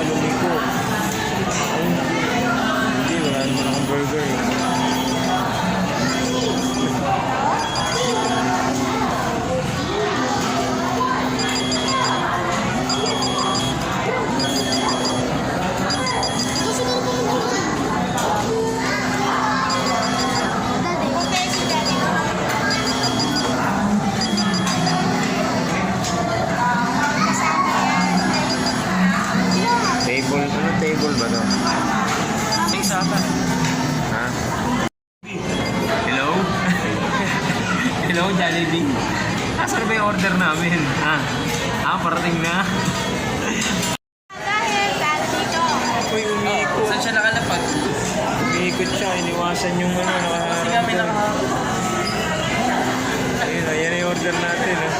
lumiko. Ay, hindi, wala naman akong burger eh. Table, ano table ba to? May sapa. Ha? Hello? Hello, Jollibee. Nasaan ba yung order namin? Parating na. Uy, umiikot. Saan siya nakalapag? Umiikot siya, iniwasan yung ano, Kasi kami nakaharap. nakaharap. Ayun, ayan yung order natin.